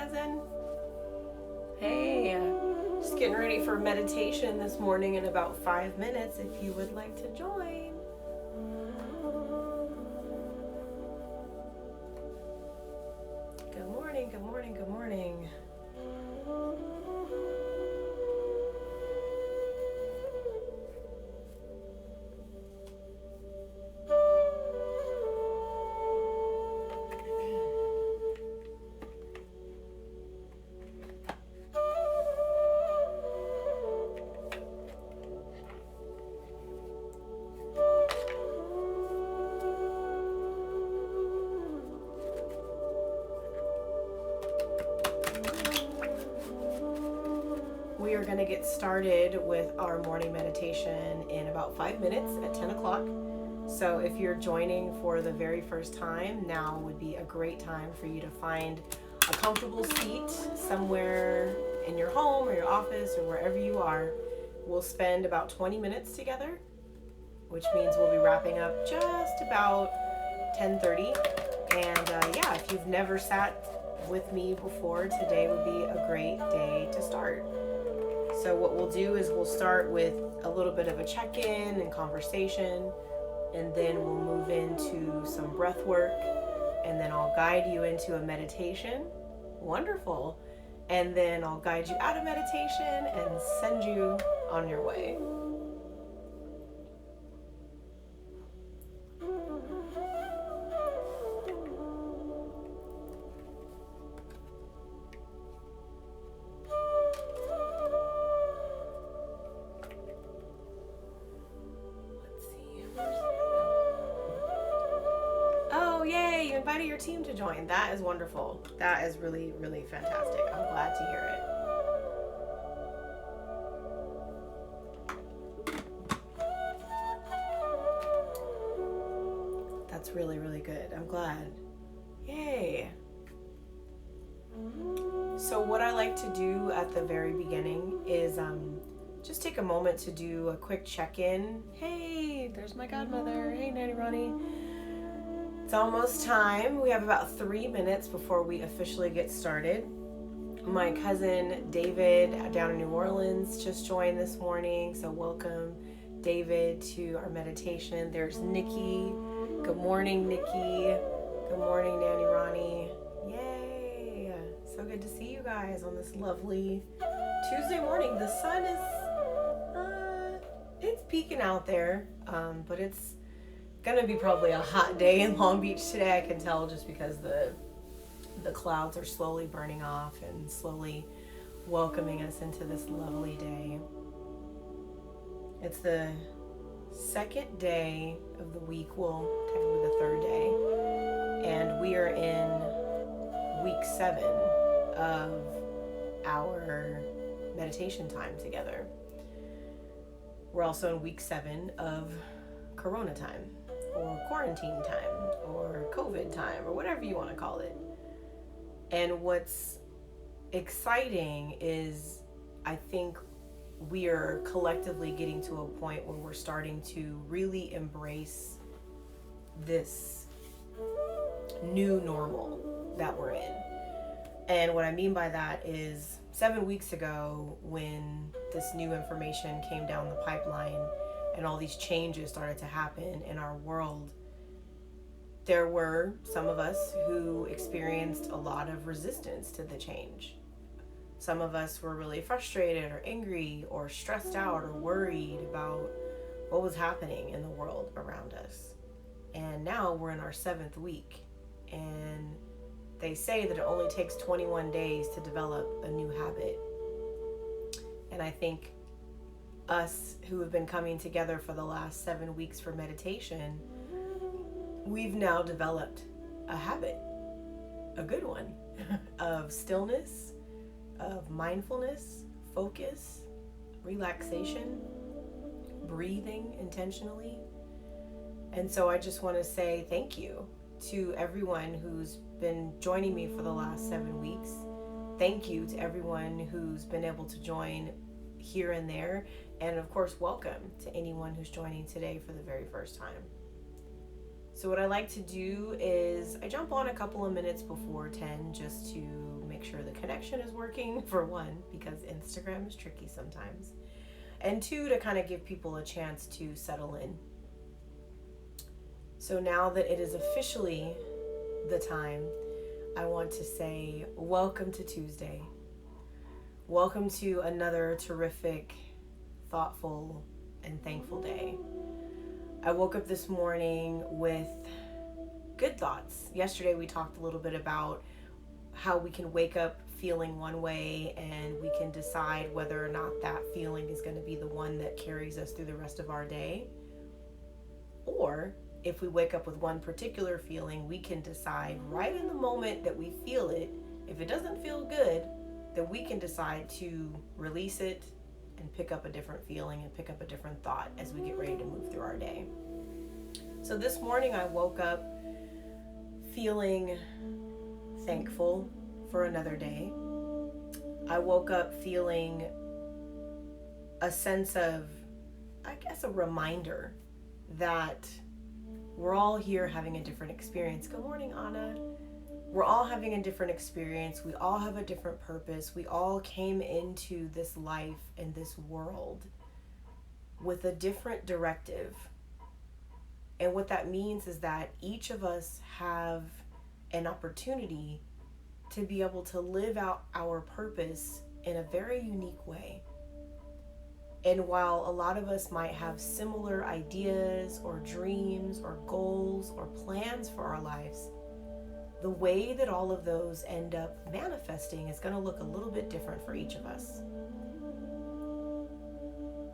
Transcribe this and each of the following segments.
cousin. Hey, just getting ready for meditation this morning in about 5 minutes if you would like to join. Good morning, good morning, good morning. We are going to get started with our morning meditation in about 5 minutes at 10 o'clock. So if you're joining for the very first time, now would be a great time for you to find a comfortable seat somewhere in your home or your office or wherever you are. We'll spend about 20 minutes together, which means we'll be wrapping up just about 10:30. And yeah, if you've never sat with me before, today would be a great day to start. So what we'll do is we'll start with a little bit of a check-in and conversation, and then we'll move into some breath work, and then I'll guide you into a meditation. Wonderful. And then I'll guide you out of meditation and send you on your way. Invited your team to join. That is wonderful. That is really, really fantastic. I'm glad to hear it. That's really, really good. I'm glad. Yay. So what I like to do at the very beginning is just take a moment to do a quick check-in. Hey, there's my godmother. Hey, Nanny Ronnie. It's almost time. We have about 3 minutes before we officially get started. My cousin David down in New Orleans just joined this morning, so welcome David to our meditation. There's Nikki. Good morning, Nikki. Good morning, Nanny Ronnie. Yay! So good to see you guys on this lovely Tuesday morning. The sun is it's peeking out there, but it's gonna be probably a hot day in Long Beach today. I can tell just because the clouds are slowly burning off and slowly welcoming us into this lovely day. It's the second day of the week, well, technically the third day, and we are in week 7 of our meditation time together. We're also in week 7 of Corona time, or quarantine time, or COVID time, or whatever you want to call it. And what's exciting is I think we are collectively getting to a point where we're starting to really embrace this new normal that we're in. And what I mean by that is 7 weeks ago, when this new information came down the pipeline and all these changes started to happen in our world, there were some of us who experienced a lot of resistance to the change. Some of us were really frustrated or angry or stressed out or worried about what was happening in the world around us. And now we're in our 7th week, and they say that it only takes 21 days to develop a new habit. And I think us who have been coming together for the last 7 weeks for meditation, we've now developed a habit, a good one, of stillness, of mindfulness, focus, relaxation, breathing intentionally. And so I just want to say thank you to everyone who's been joining me for the last 7 weeks. Thank you to everyone who's been able to join here and there. And of course, welcome to anyone who's joining today for the very first time. So what I like to do is I jump on a couple of minutes before 10 just to make sure sure the connection is working, for one, because Instagram is tricky sometimes, and two, to kind of give people a chance to settle in. So now that it is officially the time, I want to say welcome to Tuesday. Welcome to another terrific, thoughtful, and thankful day. I woke up this morning with good thoughts. Yesterday we talked a little bit about how we can wake up feeling one way and we can decide whether or not that feeling is going to be the one that carries us through the rest of our day. Or if we wake up with one particular feeling, we can decide right in the moment that we feel it, if it doesn't feel good, then we can decide to release it and pick up a different feeling and pick up a different thought as we get ready to move through our day. So this morning I woke up feeling thankful for another day. I woke up feeling a sense of, I guess, a reminder that we're all here having a different experience. Good morning, Anna. We're all having a different experience. We all have a different purpose. We all came into this life and this world with a different directive. And what that means is that each of us have an opportunity to be able to live out our purpose in a very unique way. And while a lot of us might have similar ideas or dreams or goals or plans for our lives, the way that all of those end up manifesting is going to look a little bit different for each of us.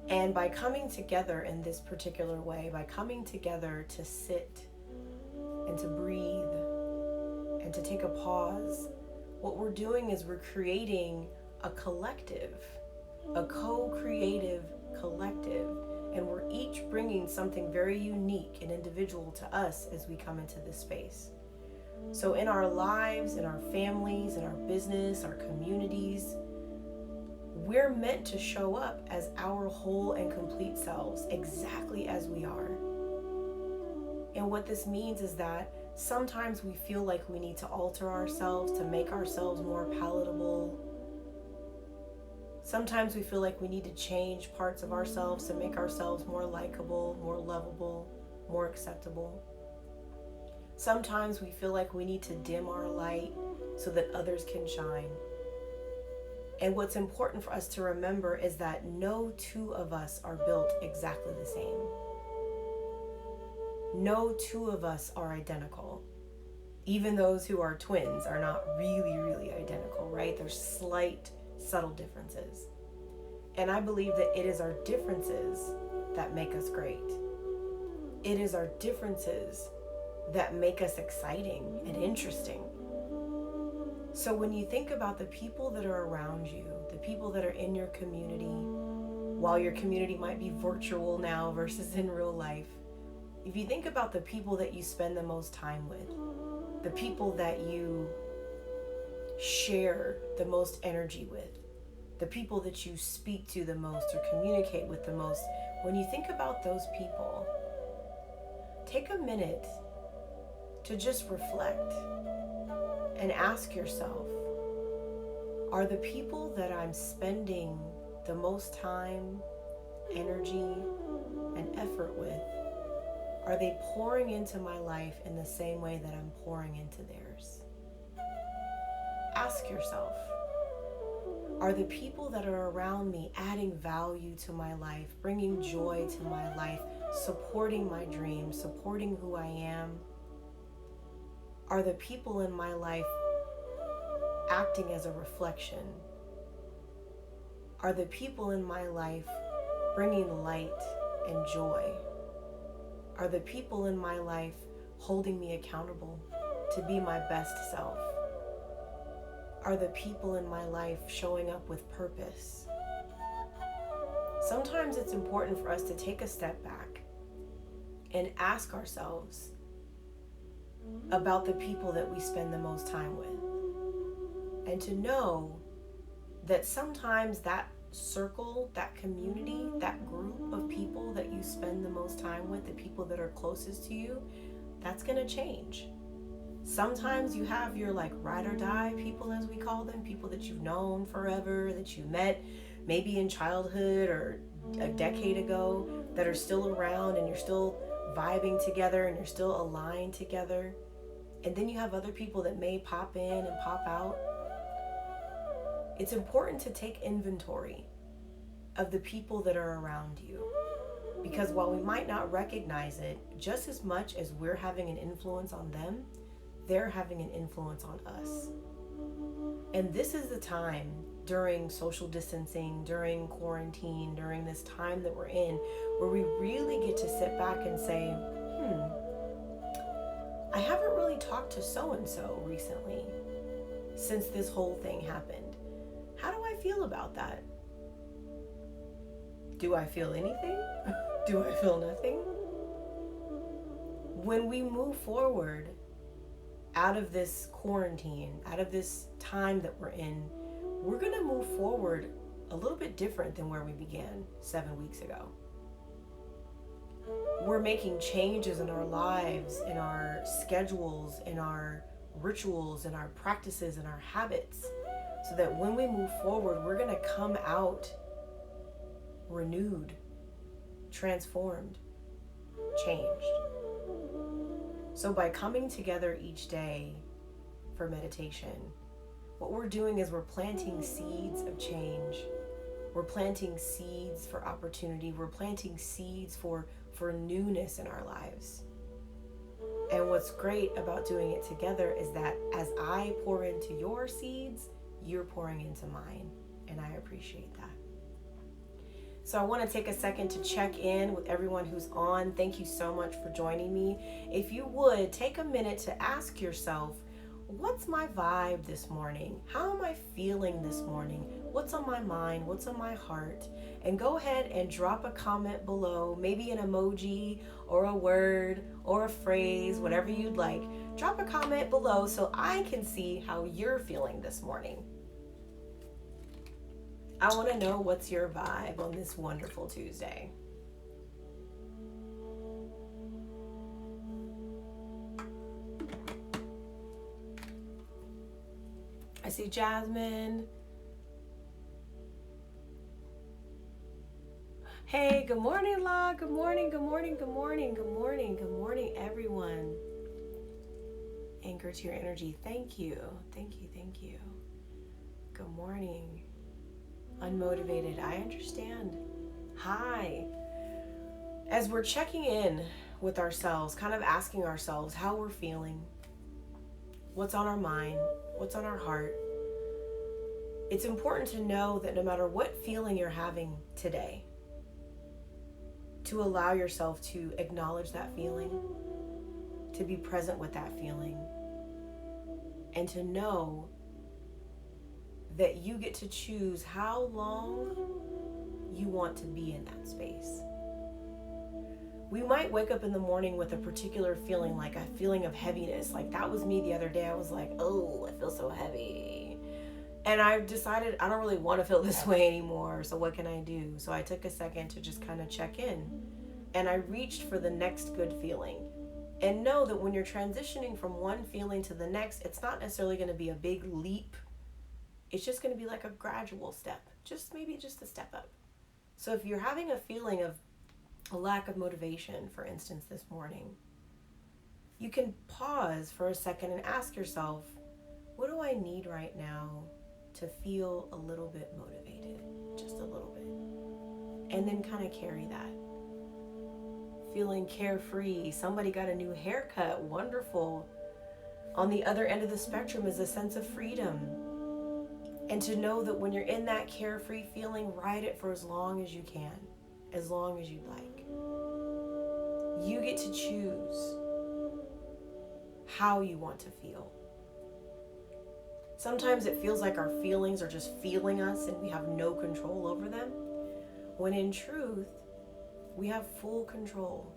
And by coming together in this particular way, by coming together to sit and to breathe and to take a pause, what we're doing is we're creating a collective, a co-creative collective, and we're each bringing something very unique and individual to us as we come into this space. So in our lives, in our families, in our business, our communities, we're meant to show up as our whole and complete selves, exactly as we are. And what this means is that sometimes we feel like we need to alter ourselves to make ourselves more palatable. Sometimes we feel like we need to change parts of ourselves to make ourselves more likable, more lovable, more acceptable. Sometimes we feel like we need to dim our light so that others can shine. And what's important for us to remember is that no two of us are built exactly the same. No two of us are identical. Even those who are twins are not really identical, right? There's slight, subtle differences. And I believe that it is our differences that make us great. It is our differences that make us exciting and interesting. So when you think about the people that are around you, the people that are in your community, while your community might be virtual now versus in real life, if you think about the people that you spend the most time with, the people that you share the most energy with, the people that you speak to the most or communicate with the most, when you think about those people, take a minute to just reflect and ask yourself, are the people that I'm spending the most time, energy, and effort with, are they pouring into my life in the same way that I'm pouring into theirs? Ask yourself, are the people that are around me adding value to my life, bringing joy to my life, supporting my dreams, supporting who I am? Are the people in my life acting as a reflection? Are the people in my life bringing light and joy? Are the people in my life holding me accountable to be my best self? Are the people in my life showing up with purpose? Sometimes it's important for us to take a step back and ask ourselves about the people that we spend the most time with. And to know that sometimes that circle, that community, that group of people that you spend the most time with, the people that are closest to you, that's going to change. Sometimes you have your like ride or die people, as we call them, people that you've known forever, that you met maybe in childhood or a decade ago, that are still around and you're still vibing together and you're still aligned together. And then you have other people that may pop in and pop out. It's important to take inventory of the people that are around you. Because while we might not recognize it, just as much as we're having an influence on them, they're having an influence on us. And this is the time during social distancing, during quarantine, during this time that we're in, where we really get to sit back and say, I haven't really talked to so-and-so recently since this whole thing happened. How do I feel about that? Do I feel anything? Do I feel nothing? When we move forward out of this quarantine, out of this time that we're in, we're going to move forward a little bit different than where we began 7 weeks ago. We're making changes in our lives, in our schedules, in our rituals, in our practices, in our habits, so that when we move forward, we're going to come out renewed, transformed, changed. So by coming together each day for meditation, what we're doing is we're planting seeds of change. We're planting seeds for opportunity. We're planting seeds for newness in our lives. And what's great about doing it together is that as I pour into your seeds, you're pouring into mine. And I appreciate that. So I want to take a second to check in with everyone who's on. Thank you so much for joining me. If you would, take a minute to ask yourself, what's my vibe this morning? How am I feeling this morning? What's on my mind? What's on my heart? And go ahead and drop a comment below, maybe an emoji or a word or a phrase, whatever you'd like. Drop a comment below so I can see how you're feeling this morning. I want to know what's your vibe on this wonderful Tuesday. I see Jasmine. Hey, good morning, La. Good morning, good morning, good morning, good morning, good morning, everyone. Anchor to your energy. Thank you. Thank you, thank you. Good morning. Unmotivated, I understand. Hi. As we're checking in with ourselves, kind of asking ourselves how we're feeling, what's on our mind, what's on our heart, it's important to know that no matter what feeling you're having today, to allow yourself to acknowledge that feeling, to be present with that feeling, and to know that you get to choose how long you want to be in that space. We might wake up in the morning with a particular feeling, like a feeling of heaviness. Like that was me the other day. I was like, oh, I feel so heavy. And I've decided I don't really want to feel this way anymore. So what can I do? So I took a second to just kind of check in. And I reached for the next good feeling. And know that when you're transitioning from one feeling to the next, it's not necessarily going to be a big leap. It's just going to be like a gradual step. Maybe just a step up. So if you're having a feeling of a lack of motivation, for instance, this morning, you can pause for a second and ask yourself, what do I need right now to feel a little bit motivated? Just a little bit. And then kind of carry that. Feeling carefree. Somebody got a new haircut. Wonderful. On the other end of the spectrum is a sense of freedom. And to know that when you're in that carefree feeling, ride it for as long as you can, as long as you'd like. You get to choose how you want to feel. Sometimes it feels like our feelings are just feeling us and we have no control over them, when in truth, we have full control.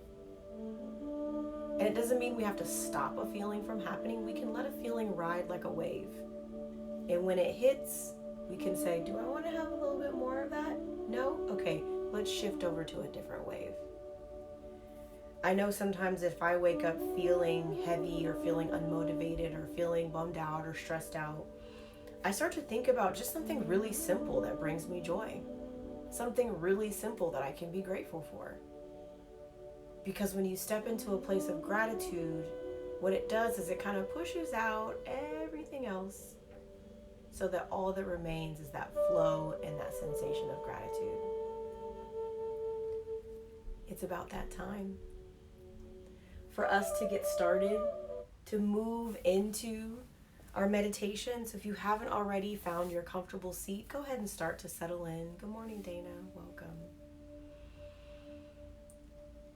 And it doesn't mean we have to stop a feeling from happening. We can let a feeling ride like a wave. And when it hits, we can say, do I want to have a little bit more of that? No? Okay, let's shift over to a different wave. I know sometimes if I wake up feeling heavy or feeling unmotivated or feeling bummed out or stressed out, I start to think about just something really simple that brings me joy. Something really simple that I can be grateful for. Because when you step into a place of gratitude, what it does is it kind of pushes out everything else so that all that remains is that flow and that sensation of gratitude. It's about that time for us to get started, to move into our meditation. So if you haven't already found your comfortable seat, go ahead and start to settle in. Good morning, Dana. Welcome.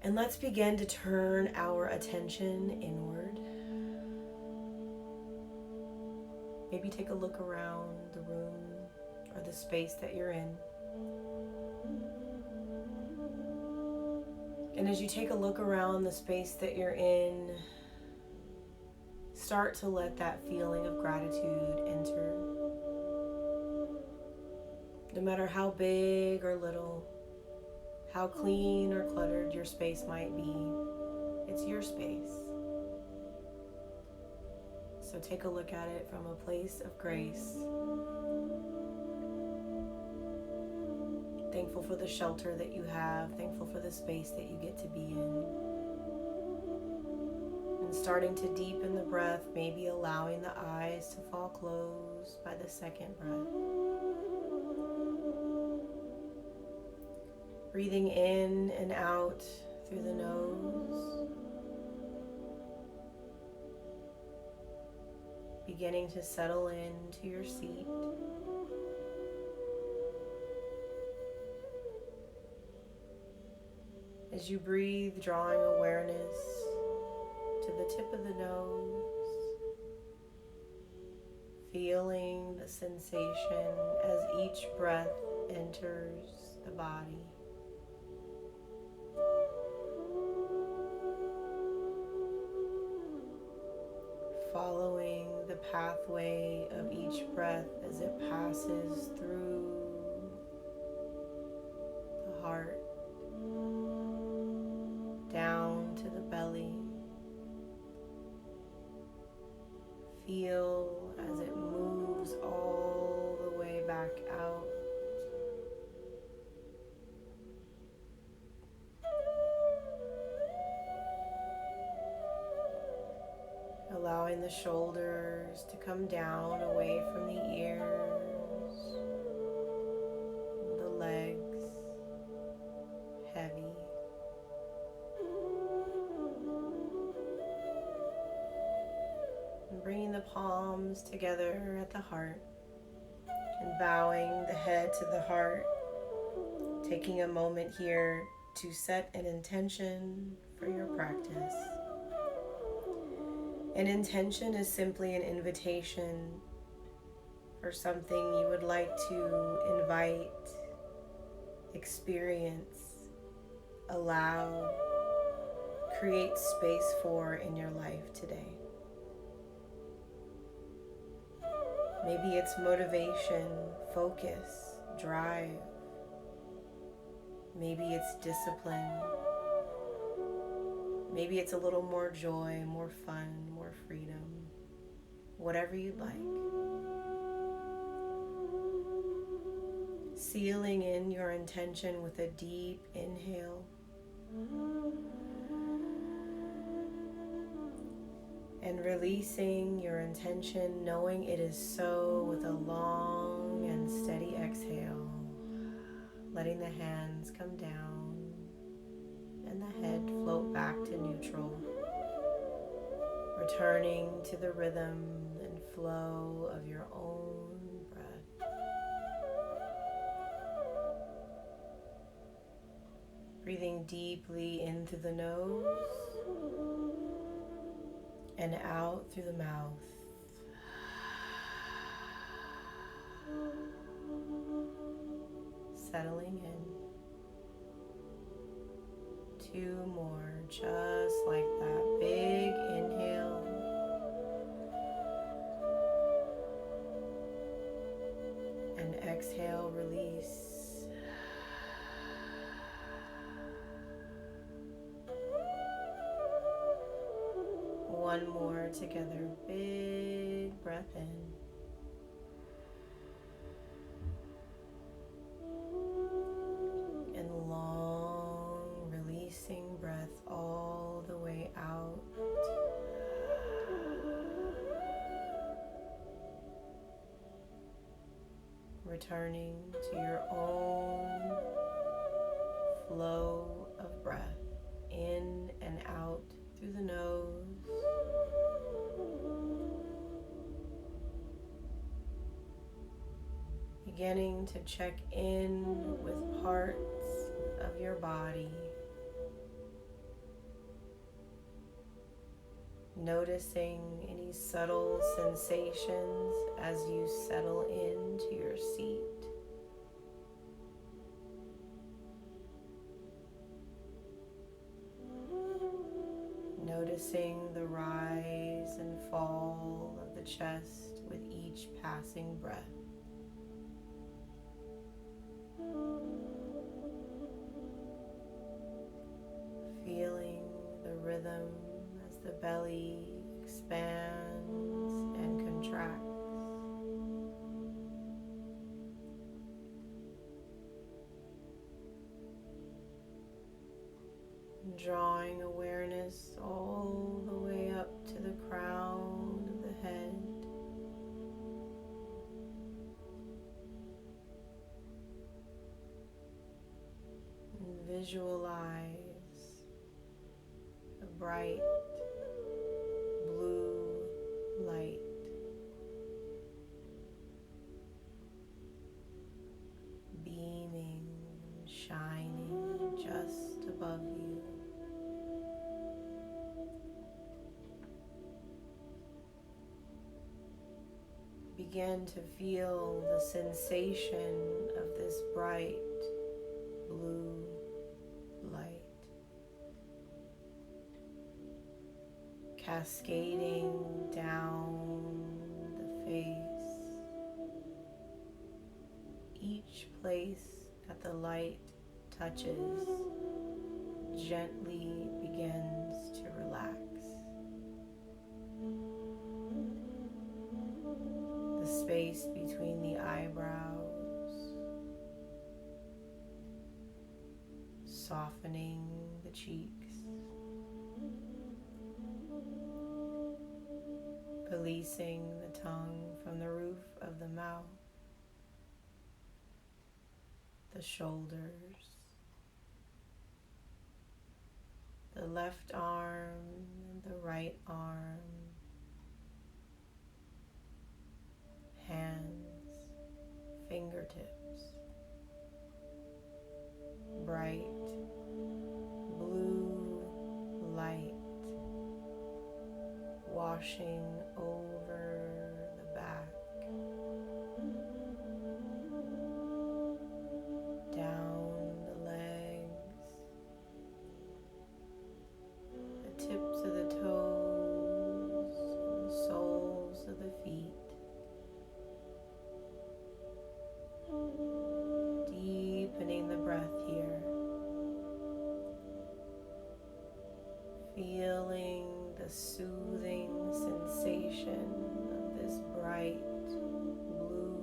And let's begin to turn our attention inward. Maybe take a look around the room or the space that you're in. And as you take a look around the space that you're in, start to let that feeling of gratitude enter. No matter how big or little, how clean or cluttered your space might be, it's your space. So take a look at it from a place of grace. Thankful for the shelter that you have, thankful for the space that you get to be in. And starting to deepen the breath, maybe allowing the eyes to fall closed by the second breath. Breathing in and out through the nose. Beginning to settle into your seat. As you breathe, drawing awareness to the tip of the nose, feeling the sensation as each breath enters the body. Following the pathway of each breath as it passes through the heart, down to the belly. Feel as it moves all the way back out. Allowing the shoulders to come down away from the ears, the legs heavy. And bringing the palms together at the heart and bowing the head to the heart, taking a moment here to set an intention for your practice. An intention is simply an invitation for something you would like to invite, experience, allow, create space for in your life today. Maybe it's motivation, focus, drive. Maybe it's discipline. Maybe it's a little more joy, more fun, more freedom. Whatever you'd like. Sealing in your intention with a deep inhale. And releasing your intention, knowing it is so, with a long and steady exhale. Letting the hands come down and the head float back to neutral. Returning to the rhythm and flow of your own breath. Breathing deeply in through the nose and out through the mouth. Settling in. 2 more, just like that. Big inhale. And exhale, release. one more together. Big breath in. And long releasing breath all the way out. Returning to your own flow of breath, in and out through the nose. Beginning to check in with parts of your body. Noticing any subtle sensations as you settle into your seat. Noticing the rise and fall of the chest with each passing breath. Feeling the rhythm as the belly expands and contracts. Drawing awareness all the way up to the crown of the head. And visualize a bright blue light beaming and shining just above you. Begin to feel the sensation of this bright blue light cascading down the face. Each place that the light touches gently begins to relax. The space between the eyebrows, softening the cheeks, releasing the tongue from the roof of the mouth, the shoulders, the left arm and the right arm, hands, fingertips, bright blue light washing over the back, down the legs, the tips of the toes, and the soles of the feet. Deepening the breath here, feeling the soothing sensation of this bright blue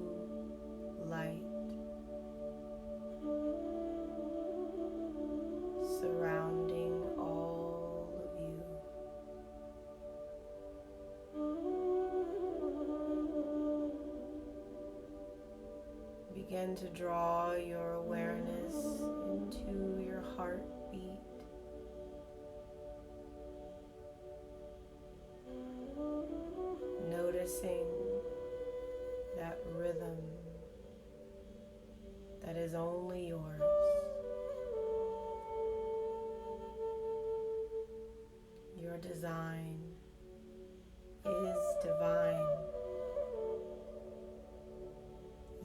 light surrounding all of you. Begin to draw your awareness into your heartbeat. Noticing that rhythm that is only yours. Your design is divine.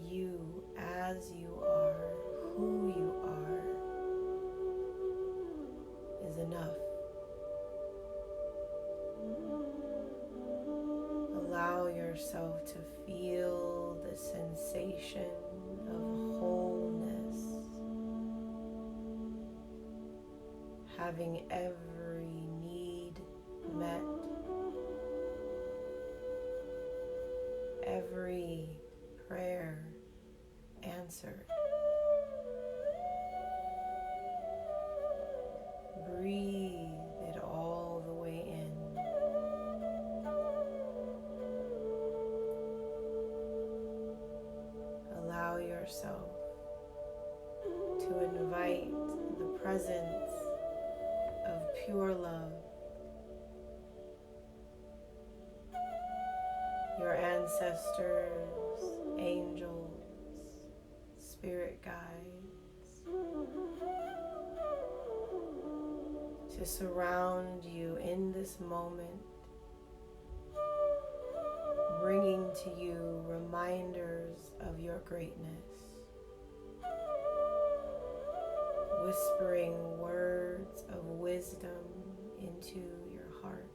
You, as you are, who you are, is enough. Allow yourself to feel the sensation of wholeness, having every need met every prayer answered. Breathe it all the way in. Allow yourself to invite the presence of pure love, your ancestors, angels, spirit guides, to surround you in this moment, bringing to you reminders of your greatness, whispering words of wisdom into your heart,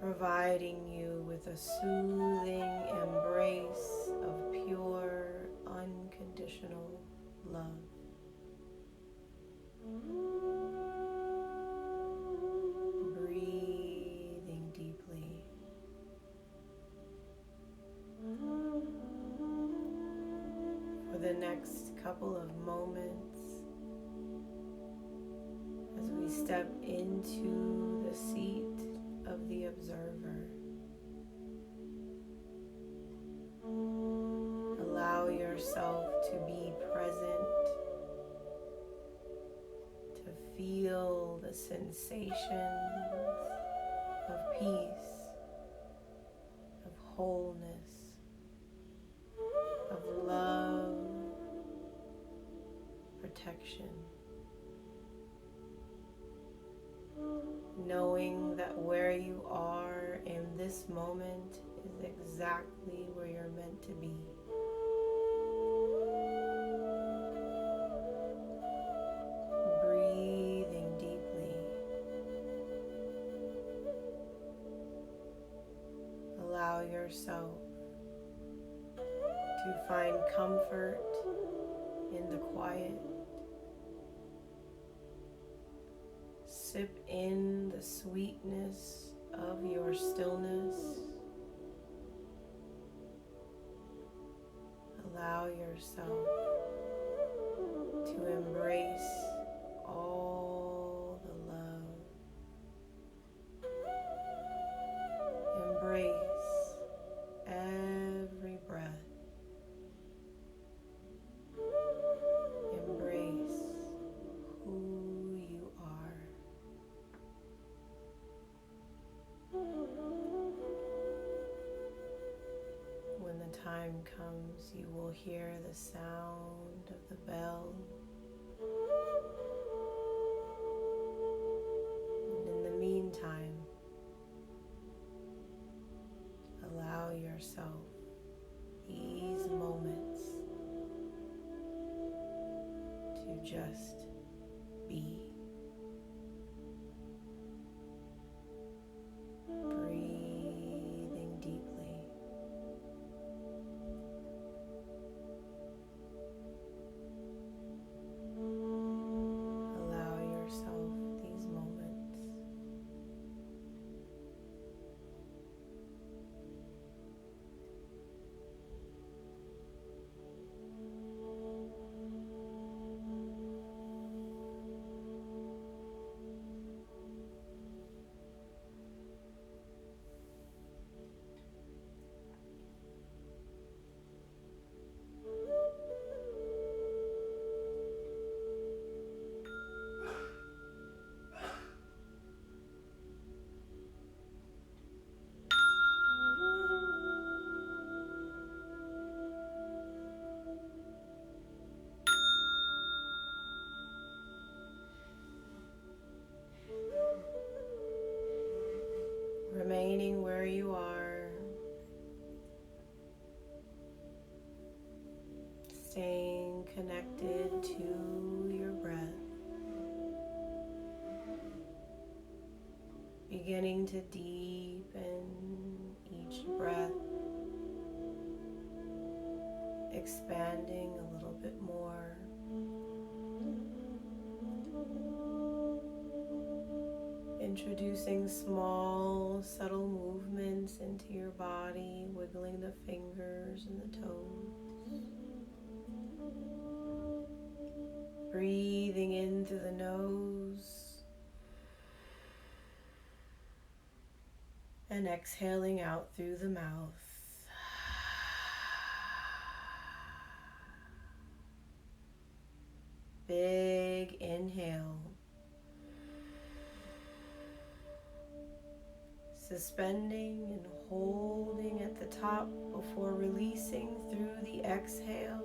providing you with a soothing embrace of pure, unconditional love. Breathing deeply. For the next couple of moments, as we step into the seat of the observer, allow yourself to be present, to feel the sensations of peace, of wholeness, of love, protection. Knowing that where you are in this moment is exactly where you're meant to be. Breathing deeply. Allow yourself to find comfort in the quiet. Sip in the sweetness of your stillness. Allow yourself to embrace all the love. Embrace every breath. Embrace who you are. When the time comes, you will hear the sound of the bell. And in the meantime, allow yourself these moments to just be. Breathing deeply. Allow yourself these moments. Remaining where you are, staying connected to your breath, beginning to deepen each breath, expanding a little bit more. Introducing small, subtle movements into your body, wiggling the fingers and the toes. Breathing in through the nose and exhaling out through the mouth. Big inhale. Suspending and holding at the top before releasing through the exhale.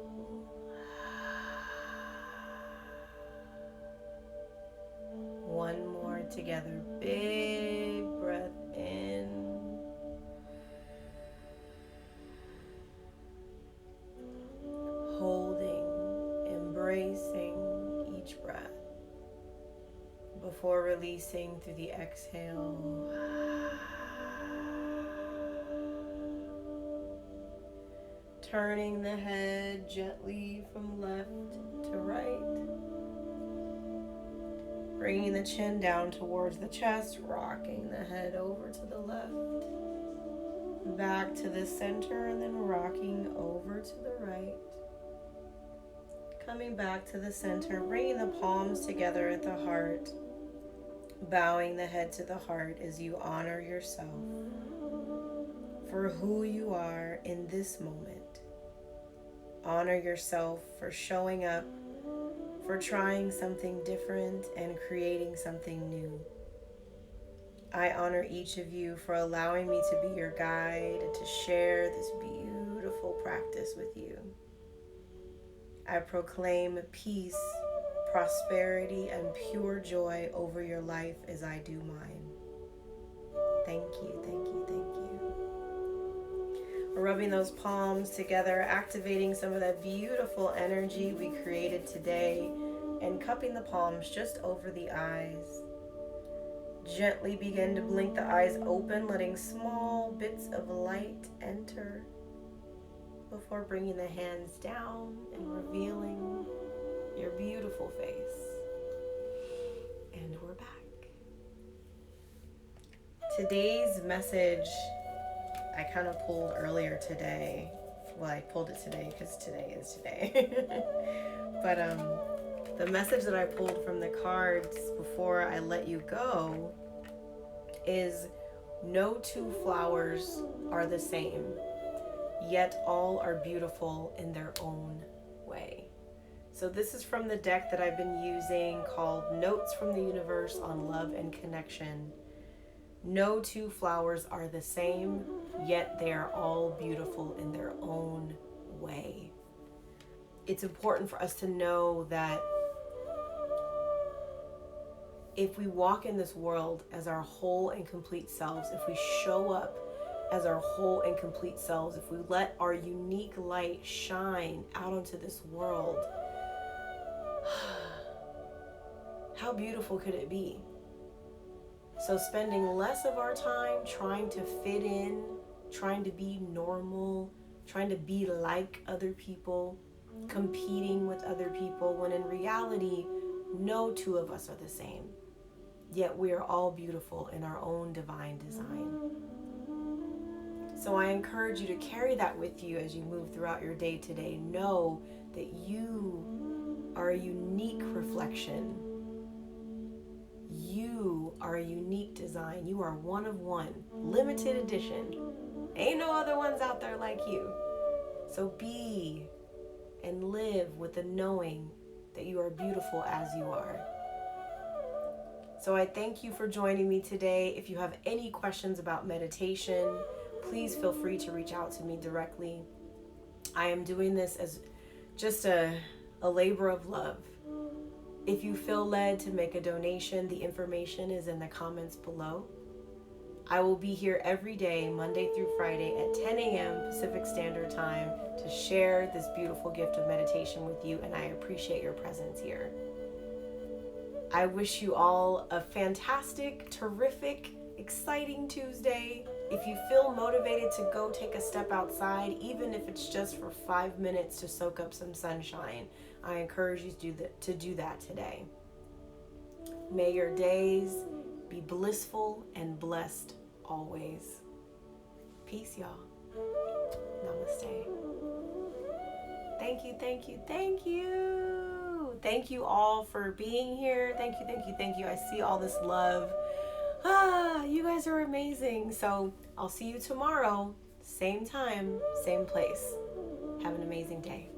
One more together. Big breath in. Holding, embracing each breath before releasing through the exhale. Turning the head gently from left to right. Bringing the chin down towards the chest, rocking the head over to the left. Back to the center and then rocking over to the right. Coming back to the center, bringing the palms together at the heart. Bowing the head to the heart as you honor yourself for who you are in this moment. Honor yourself for showing up, for trying something different and creating something new. I honor each of you for allowing me to be your guide and to share this beautiful practice with you. I proclaim peace, prosperity, and pure joy over your life as I do mine. Thank you, thank you, thank you. We're rubbing those palms together, activating some of that beautiful energy we created today, and cupping the palms just over the eyes. Gently begin to blink the eyes open, letting small bits of light enter before bringing the hands down and revealing your beautiful face. And we're back. Today's message I kind of pulled earlier today. Well, I pulled it today because today is today. But the message that I pulled from the cards before I let you go is no two flowers are the same, yet all are beautiful in their own way. So this is from the deck that I've been using called Notes from the Universe on Love and Connection. No two flowers are the same, yet they are all beautiful in their own way. It's important for us to know that if we walk in this world as our whole and complete selves, if we show up as our whole and complete selves, if we let our unique light shine out onto this world, how beautiful could it be? So spending less of our time trying to fit in, trying to be normal, trying to be like other people, competing with other people, when in reality, no two of us are the same. Yet we are all beautiful in our own divine design. So I encourage you to carry that with you as you move throughout your day today. Know that you are a unique reflection. You are a unique design. You are one of one, limited edition. Ain't no other ones out there like you. So be and live with the knowing that you are beautiful as you are. So I thank you for joining me today. If you have any questions about meditation, please feel free to reach out to me directly. I am doing this as just a labor of love. If you feel led to make a donation, the information is in the comments below. I will be here every day, Monday through Friday at 10 a.m. Pacific Standard Time to share this beautiful gift of meditation with you, and I appreciate your presence here. I wish you all a fantastic, terrific, exciting Tuesday. If you feel motivated to go take a step outside, even if it's just for 5 minutes to soak up some sunshine, I encourage you to do that today. May your days Be blissful and blessed always. Peace, y'all. Namaste. Thank you, thank you, thank you. Thank you all for being here. Thank you, thank you, thank you. I see all this love. You guys are amazing. So I'll see you tomorrow. Same time, same place. Have an amazing day.